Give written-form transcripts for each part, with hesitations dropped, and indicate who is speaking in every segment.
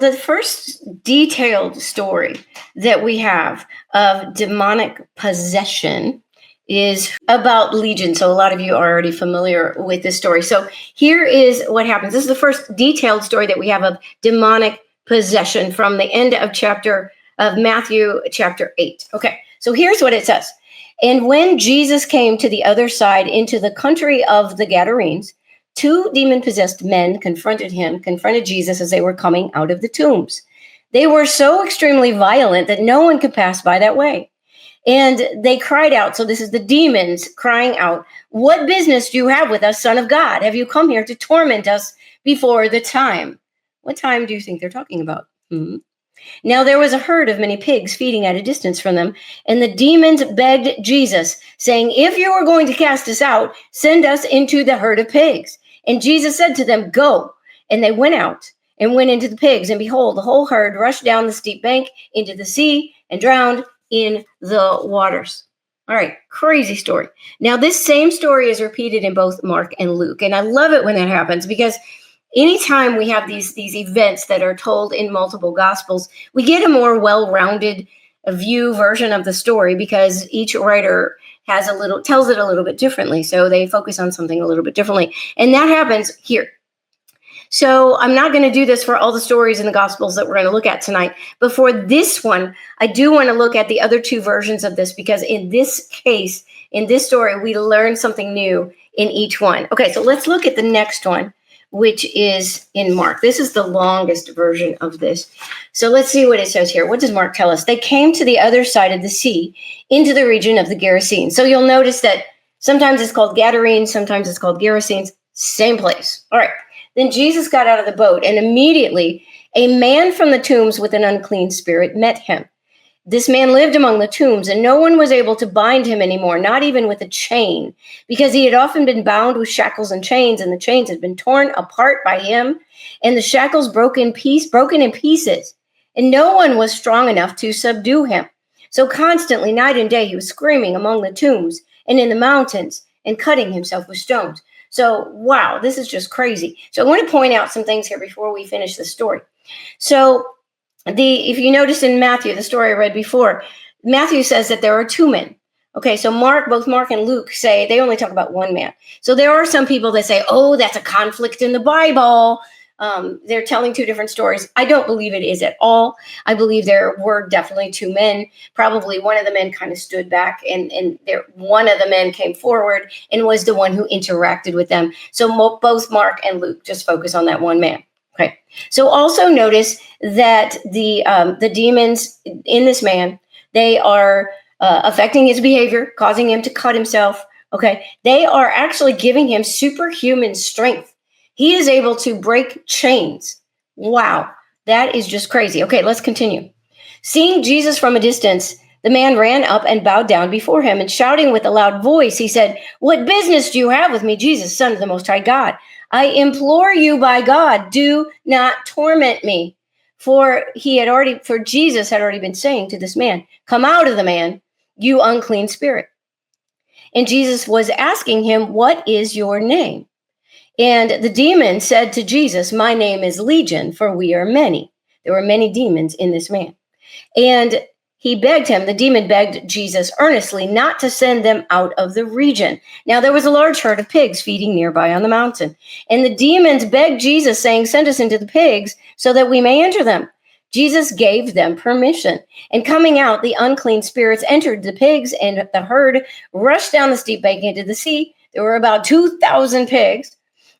Speaker 1: The first detailed story that we have of demonic possession is about Legion. So a lot of you are already familiar with this story. So here is what happens. This is the first detailed story that we have of demonic possession from the end of Matthew chapter 8. Okay, so here's what it says. And when Jesus came to the other side into the country of the Gadarenes, two demon-possessed men confronted Jesus as they were coming out of the tombs. They were so extremely violent that no one could pass by that way. And they cried out, so this is the demons crying out, "What business do you have with us, Son of God? Have you come here to torment us before the time?" What time do you think they're talking about? Now there was a herd of many pigs feeding at a distance from them, and the demons begged Jesus, saying, "If you are going to cast us out, send us into the herd of pigs." And Jesus said to them, "Go." And they went out and went into the pigs, and behold, the whole herd rushed down the steep bank into the sea and drowned in the waters. All right, crazy story. Now, this same story is repeated in both Mark and Luke, and I love it when that happens because anytime we have these events that are told in multiple gospels, we get a more well-rounded version of the story because each writer tells it a little bit differently. So they focus on something a little bit differently. And that happens here. So I'm not going to do this for all the stories in the Gospels that we're going to look at tonight. But for this one, I do want to look at the other two versions of this because in this case, in this story, we learn something new in each one. Okay, so let's look at the next one, which is in Mark. This is the longest version of this. So let's see what it says here. What does Mark tell us? They came to the other side of the sea into the region of the Gerasenes. So you'll notice that sometimes it's called Gadarenes, sometimes it's called Gerasenes, same place. All right. Then Jesus got out of the boat, and immediately a man from the tombs with an unclean spirit met him. This man lived among the tombs, and no one was able to bind him anymore, not even with a chain, because he had often been bound with shackles and chains, and the chains had been torn apart by him, and the shackles broken in pieces, and no one was strong enough to subdue him. So constantly, night and day, he was screaming among the tombs and in the mountains and cutting himself with stones. So, wow, this is just crazy. So I want to point out some things here before we finish the story. So if you notice in Matthew, the story I read before, Matthew says that there are two men. Okay, so both Mark and Luke say they only talk about one man. So there are some people that say, oh, that's a conflict in the Bible. They're telling two different stories. I don't believe it is at all. I believe there were definitely two men. Probably one of the men kind of stood back and one of the men came forward and was the one who interacted with them. So both Mark and Luke just focus on that one man. Okay. So also notice that the demons in this man, they are affecting his behavior, causing him to cut himself. Okay. They are actually giving him superhuman strength. He is able to break chains. Wow, that is just crazy. Okay, let's continue. Seeing Jesus from a distance, the man ran up and bowed down before him, and shouting with a loud voice, he said, "What business do you have with me, Jesus, Son of the Most High God? I implore you by God, do not torment me." For Jesus had already been saying to this man, "Come out of the man, you unclean spirit." And Jesus was asking him, "What is your name?" And the demon said to Jesus, "My name is Legion, for we are many." There were many demons in this man. And the demon begged Jesus earnestly not to send them out of the region. Now there was a large herd of pigs feeding nearby on the mountain. And the demons begged Jesus, saying, "Send us into the pigs so that we may enter them." Jesus gave them permission. And coming out, the unclean spirits entered the pigs, and the herd rushed down the steep bank into the sea. There were about 2,000 pigs.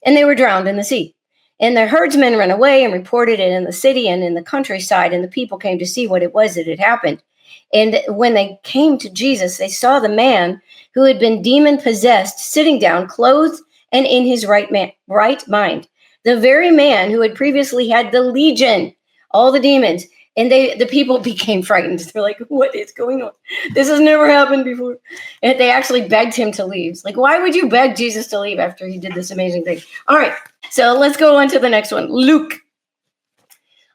Speaker 1: And they were drowned in the sea. And the herdsmen ran away and reported it in the city and in the countryside. And the people came to see what it was that had happened. And when they came to Jesus, they saw the man who had been demon-possessed sitting down, clothed and in his right mind. The very man who had previously had the legion, all the demons. And the people became frightened. They're like, "What is going on? This has never happened before." And they actually begged him to leave. Like, why would you beg Jesus to leave after he did this amazing thing? All right, so let's go on to the next one, Luke.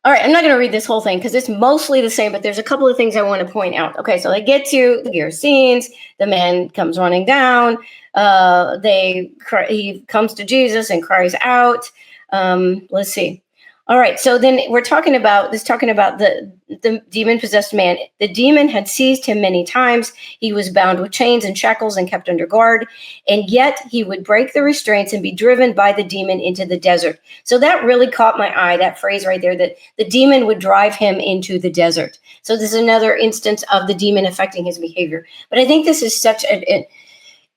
Speaker 1: All right, I'm not going to read this whole thing because it's mostly the same, but there's a couple of things I want to point out. Okay, so they get to the Gerasenes. The man comes running down. He comes to Jesus and cries out. Let's see. All right, so then we're talking about the demon-possessed man. The demon had seized him many times. He was bound with chains and shackles and kept under guard, and yet he would break the restraints and be driven by the demon into the desert. So that really caught my eye, that phrase right there, that the demon would drive him into the desert. So this is another instance of the demon affecting his behavior. But I think this is such an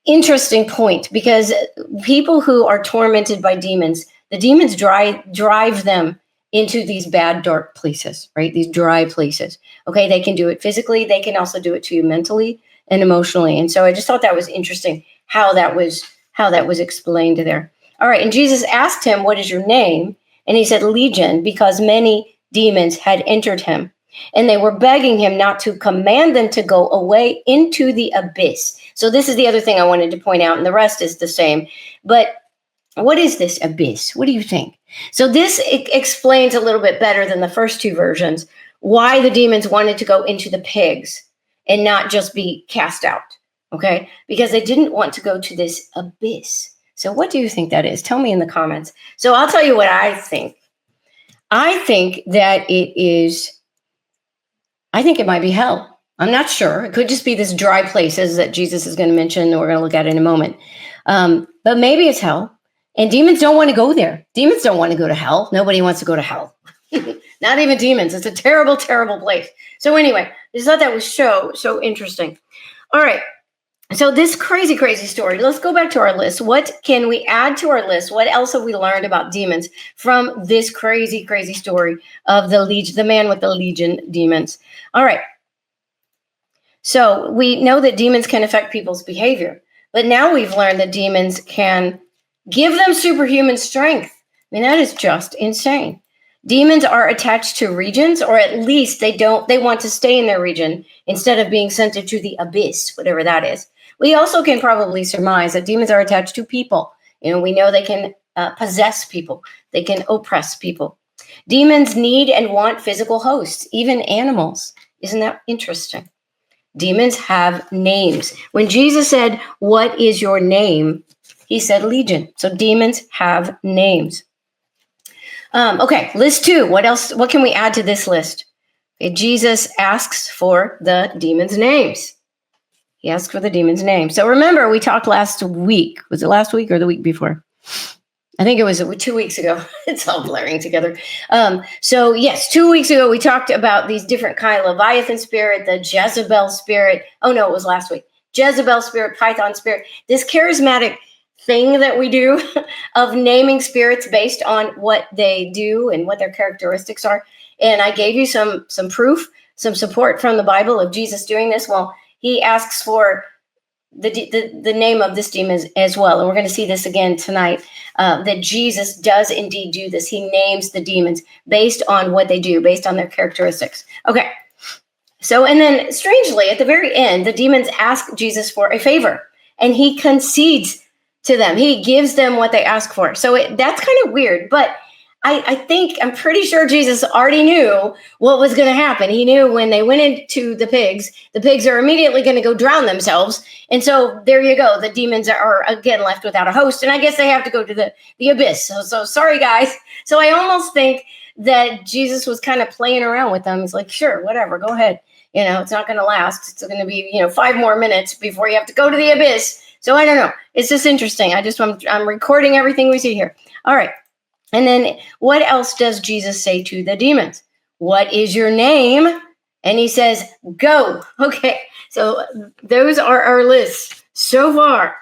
Speaker 1: interesting point, because people who are tormented by demons, the demons drive them into these bad, dark places, right? These dry places. Okay, they can do it physically. They can also do it to you mentally and emotionally. And so I just thought that was interesting how that was explained there. All right, and Jesus asked him, "What is your name?" And he said, "Legion," because many demons had entered him. And they were begging him not to command them to go away into the abyss. So this is the other thing I wanted to point out, and the rest is the same. But what is this abyss? What do you think? So this explains a little bit better than the first two versions why the demons wanted to go into the pigs and not just be cast out, okay? Because they didn't want to go to this abyss. So what do you think that is? Tell me in the comments. So I'll tell you what I think. I think that I think it might be hell. I'm not sure. It could just be this dry places that Jesus is going to mention, and we're going to look at in a moment. But maybe it's hell. And demons don't want to go there. Demons don't want to go to hell. Nobody wants to go to hell. Not even demons. It's a terrible, terrible place. So anyway, I just thought that was so interesting. All right. So this crazy, crazy story. Let's go back to our list. What can we add to our list? What else have we learned about demons from this crazy, crazy story of the man with the legion demons? All right. So we know that demons can affect people's behavior, but now we've learned that demons can give them superhuman strength. I mean, that is just insane. Demons are attached to regions, or at least they want to stay in their region instead of being sent into the abyss, whatever that is. We also can probably surmise that demons are attached to people. We know they can possess people. They can oppress people. Demons need and want physical hosts, even animals. Isn't that interesting? Demons have names. When Jesus said, "What is your name?" he said legion. So demons have names. Okay, list 2. What else? What can we add to this list? Okay, Jesus asks for the demons' names. He asked for the demons' names. So remember, we talked last week. Was it last week or the week before? I think it was 2 weeks ago. It's all blurring together. So yes, 2 weeks ago, we talked about these different kind of Leviathan spirit, the Jezebel spirit. Oh no, it was last week. Jezebel spirit, Python spirit, this charismatic thing that we do of naming spirits based on what they do and what their characteristics are. And I gave you some proof, some support from the Bible of Jesus doing this. Well, he asks for the name of this demon as well. And we're going to see this again tonight, that Jesus does indeed do this. He names the demons based on what they do, based on their characteristics. Okay. So, and then strangely, at the very end, the demons ask Jesus for a favor, and he concedes to them. He gives them what they ask for. So that's kind of weird, but I'm pretty sure Jesus already knew what was going to happen. He knew when they went into the pigs are immediately going to go drown themselves. And so there you go. The demons are again left without a host. And I guess they have to go to the abyss. So sorry, guys. So I almost think that Jesus was kind of playing around with them. He's like, sure, whatever, go ahead. It's not going to last. It's going to be, 5 more minutes before you have to go to the abyss. So I don't know. It's just interesting. I'm recording everything we see here. All right. And then what else does Jesus say to the demons? What is your name? And he says, go. Okay. So those are our lists so far.